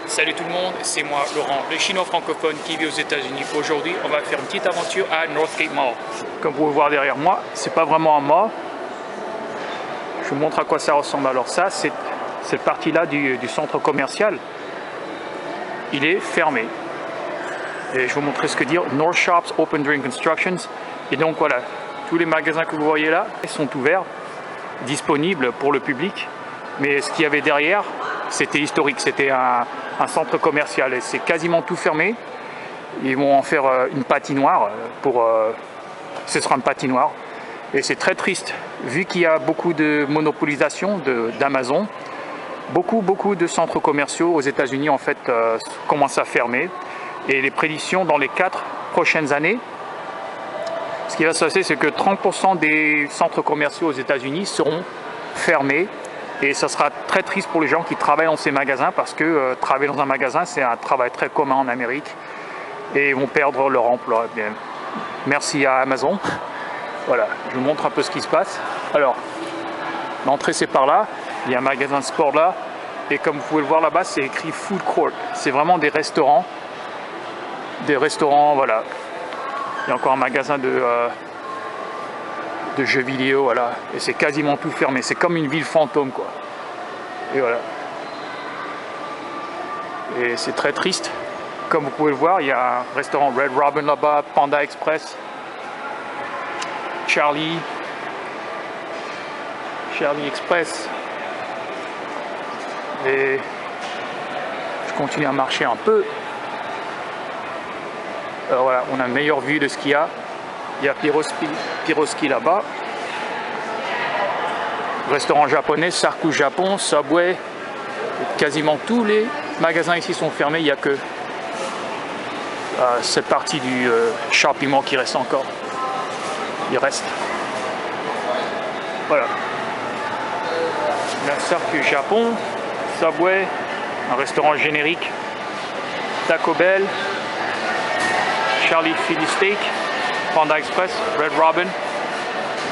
Salut tout le monde, c'est moi Laurent, le chinois francophone qui vit aux États-Unis. Aujourd'hui, on va faire une petite aventure à Northgate Mall. Comme vous pouvez voir derrière moi, c'est pas vraiment un mall. Je vous montre à quoi ça ressemble. Alors ça, c'est cette partie-là du centre commercial. Il est fermé. Et je vais vous montrer ce que dit North Shops Open During Constructions. Et donc voilà, tous les magasins que vous voyez là sont ouverts, disponibles pour le public. Mais ce qu'il y avait derrière, c'était historique, c'était un centre commercial et c'est quasiment tout fermé. Ils vont en faire une patinoire, ce sera une patinoire. Et c'est très triste, vu qu'il y a beaucoup de monopolisation d'Amazon, beaucoup de centres commerciaux aux États-Unis en fait commencent à fermer. Et les prédictions dans les 4 prochaines années, ce qui va se passer, c'est que 30% des centres commerciaux aux États-Unis seront fermés. Et ça sera très triste pour les gens qui travaillent dans ces magasins parce que travailler dans un magasin, c'est un travail très commun en Amérique et ils vont perdre leur emploi. Bien, merci à Amazon. Voilà, je vous montre un peu ce qui se passe. Alors, l'entrée c'est par là, il y a un magasin de sport là et comme vous pouvez le voir là-bas, c'est écrit Food Court. C'est vraiment des restaurants, voilà. Il y a encore un magasin de jeux vidéo, voilà, et c'est quasiment tout fermé, c'est comme une ville fantôme quoi, et voilà, et c'est très triste. Comme vous pouvez le voir, il y a un restaurant Red Robin là-bas, Panda Express, Charlie Express, et je continue à marcher un peu. Alors voilà, on a une meilleure vue de ce qu'il y a. Il y a Piroski là-bas. Restaurant japonais, Sarku Japon, Subway. Quasiment tous les magasins ici sont fermés. Il n'y a que cette partie du shopping mall qui reste encore. Il reste. Voilà. La Sarku Japon, Subway, un restaurant générique, Taco Bell, Charlie Philly Steak, Panda Express, Red Robin.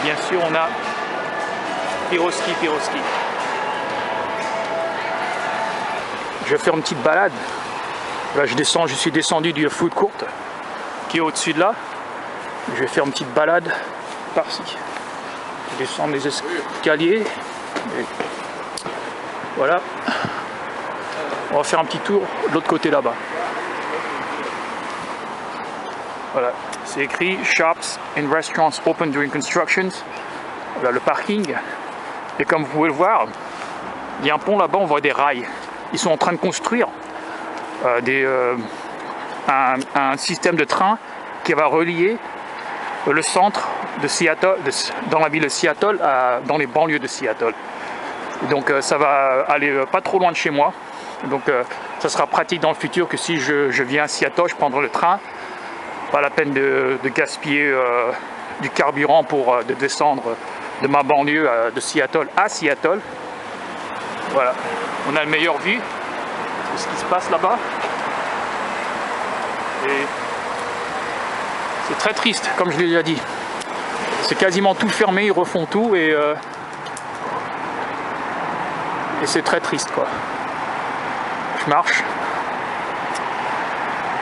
Bien sûr, on a Piroski. Je vais faire une petite balade. Là, je suis descendu du Food Court qui est au-dessus de là. Je vais faire une petite balade par-ci. Je descends les escaliers. Et voilà. On va faire un petit tour de l'autre côté là-bas. Voilà, c'est écrit Shops and Restaurants Open During Constructions. Voilà le parking. Et comme vous pouvez le voir, il y a un pont là-bas, on voit des rails. Ils sont en train de construire un système de train qui va relier le centre de Seattle, dans la ville de Seattle, dans les banlieues de Seattle. Et donc ça va aller pas trop loin de chez moi. Donc ça sera pratique dans le futur que si je viens à Seattle, je prendrai le train. Pas la peine de gaspiller du carburant pour de descendre de ma banlieue de Seattle à Seattle. Voilà, on a une meilleure vue de ce qui se passe là-bas. Et c'est très triste, comme je l'ai déjà dit. C'est quasiment tout fermé, ils refont tout et c'est très triste quoi. Je marche.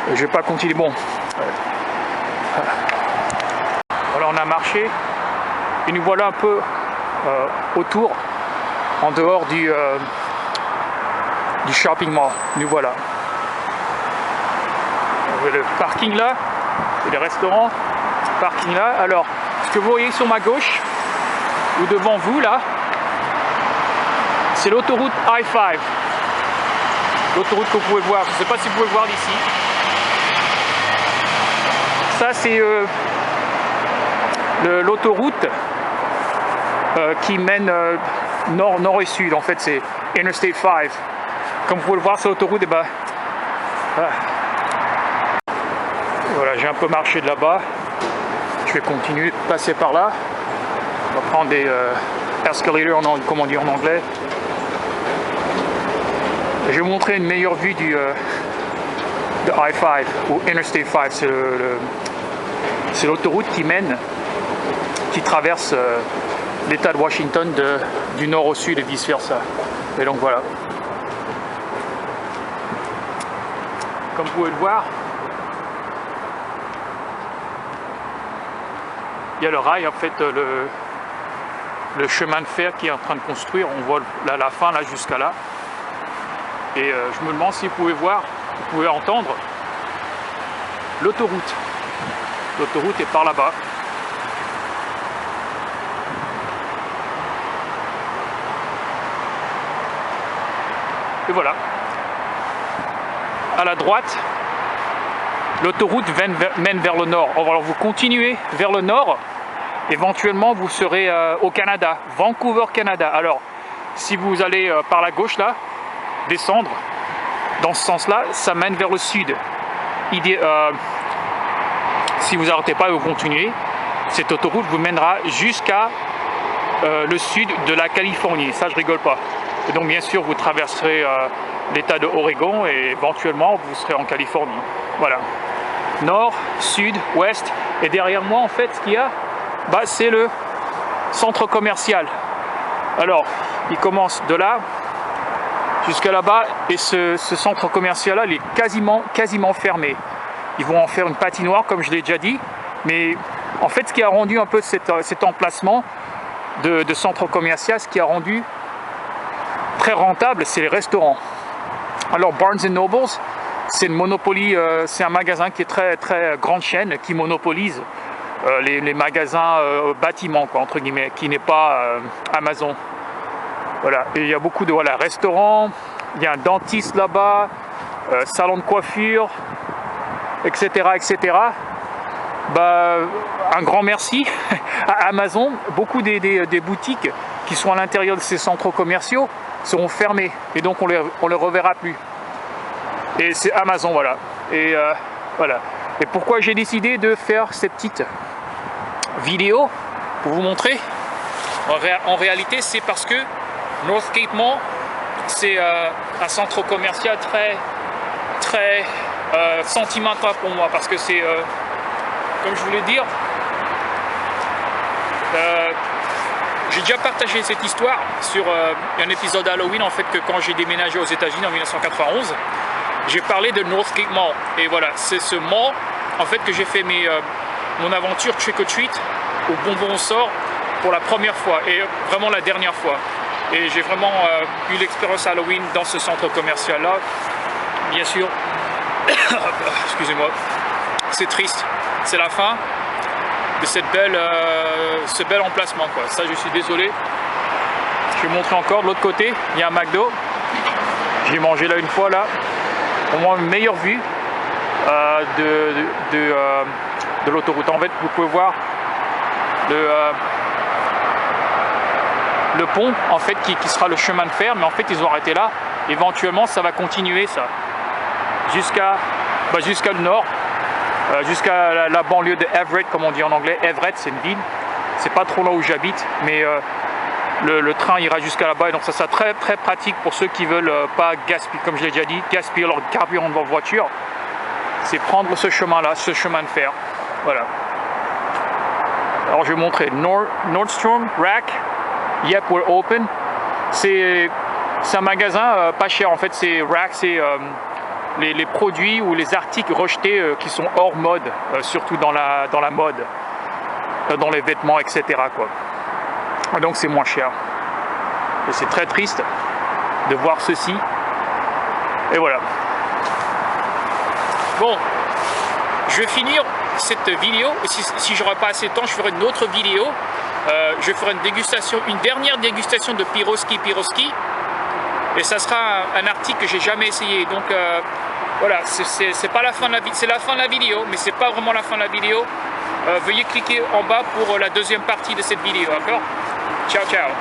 Et je vais pas continuer. Bon. Voilà, on a marché et nous voilà un peu autour, en dehors du shopping mall. Nous voilà. On voit le parking là, et les restaurants, parking là. Alors, ce que vous voyez sur ma gauche, ou devant vous là, c'est l'autoroute I-5. L'autoroute que vous pouvez voir, je ne sais pas si vous pouvez voir d'ici. Ça c'est l'autoroute qui mène nord et sud. En fait c'est Interstate 5. Comme vous pouvez le voir sur l'autoroute, et ben, voilà, j'ai un peu marché de là-bas. Je vais continuer de passer par là. On va prendre des escalators, comme on dit en anglais. Je vais vous montrer une meilleure vue de I-5 ou Interstate 5. C'est l'autoroute qui traverse l'État de Washington du nord au sud et vice versa. Et donc voilà. comme vous pouvez le voir. Il y a le rail, en fait, le chemin de fer qui est en train de construire. On voit la fin là jusqu'à là. Et je me demande si vous pouvez voir, vous pouvez entendre l'autoroute. L'autoroute est par là-bas. Et voilà. À la droite, l'autoroute mène vers le nord. Alors vous continuez vers le nord, éventuellement vous serez au Canada, Vancouver, Canada. Alors, si vous allez par la gauche là, descendre dans ce sens-là, ça mène vers le sud. Si vous n'arrêtez pas et vous continuez, cette autoroute vous mènera jusqu'à le sud de la Californie. Ça, je rigole pas. Et donc, bien sûr, vous traverserez l'état de Oregon et éventuellement, vous serez en Californie. Voilà. Nord, sud, ouest. Et derrière moi, en fait, ce qu'il y a, bah, c'est le centre commercial. Alors, il commence de là jusqu'à là-bas. Et ce centre commercial-là, il est quasiment fermé. Ils vont en faire une patinoire, comme je l'ai déjà dit. Mais en fait, ce qui a rendu un peu cet emplacement de centre commercial, ce qui a rendu très rentable, c'est les restaurants. Alors Barnes & Noble, c'est une monopolie, c'est un magasin qui est très grande chaîne, qui monopolise les magasins bâtiments, quoi, entre guillemets, qui n'est pas Amazon. Voilà, et il y a beaucoup de restaurants, il y a un dentiste là-bas, salon de coiffure, etc. etc. Bah, un grand merci à Amazon. Beaucoup des boutiques qui sont à l'intérieur de ces centres commerciaux seront fermés et donc on les reverra plus. Et c'est Amazon, voilà. Et voilà. Et pourquoi j'ai décidé de faire cette petite vidéo pour vous montrer, en réalité, c'est parce que Northgate Mall, c'est un centre commercial très sentimental pour moi, parce que c'est, comme je voulais dire, j'ai déjà partagé cette histoire sur un épisode Halloween, en fait, que quand j'ai déménagé aux États-Unis en 1991, j'ai parlé de Northgate Mall. Et voilà, c'est ce mall, en fait, que j'ai fait mon aventure trick or treat au bonbon sort pour la première fois et vraiment la dernière fois. Et j'ai vraiment eu l'expérience Halloween dans ce centre commercial-là. Bien sûr, excusez-moi, c'est triste, c'est la fin de ce bel emplacement, quoi. Ça, je suis désolé. Je vais montrer encore de l'autre côté. Il y a un McDo. J'ai mangé là une fois, là. Au moins une meilleure vue de l'autoroute. En fait, vous pouvez voir le pont, en fait, qui sera le chemin de fer. Mais en fait, ils ont arrêté là. Éventuellement, ça va continuer, ça, jusqu'à le nord. Jusqu'à la banlieue de Everett, comme on dit en anglais. Everett, c'est une ville, c'est pas trop là où j'habite, mais le train ira jusqu'à là-bas, et donc ça sera très pratique pour ceux qui veulent pas gaspiller, comme je l'ai déjà dit, gaspiller leur carburant de leur voiture. C'est prendre ce chemin-là, ce chemin de fer. Voilà. Alors je vais vous montrer Nordstrom Rack. Yep, we're open. C'est un magasin pas cher, en fait. C'est Rack, c'est les produits ou les articles rejetés qui sont hors mode, surtout dans la mode, dans les vêtements, etc., quoi. Et donc c'est moins cher. Et c'est très triste de voir ceci. Et voilà. Bon, je vais finir cette vidéo. Si j'aurai pas assez de temps, je ferai une autre vidéo. Je ferai une dernière dégustation de Piroski. Et ça sera un article que j'ai jamais essayé. Donc voilà, c'est pas la fin de la vidéo, c'est la fin de la vidéo, mais c'est pas vraiment la fin de la vidéo. Veuillez cliquer en bas pour la deuxième partie de cette vidéo, d'accord? Ciao, ciao.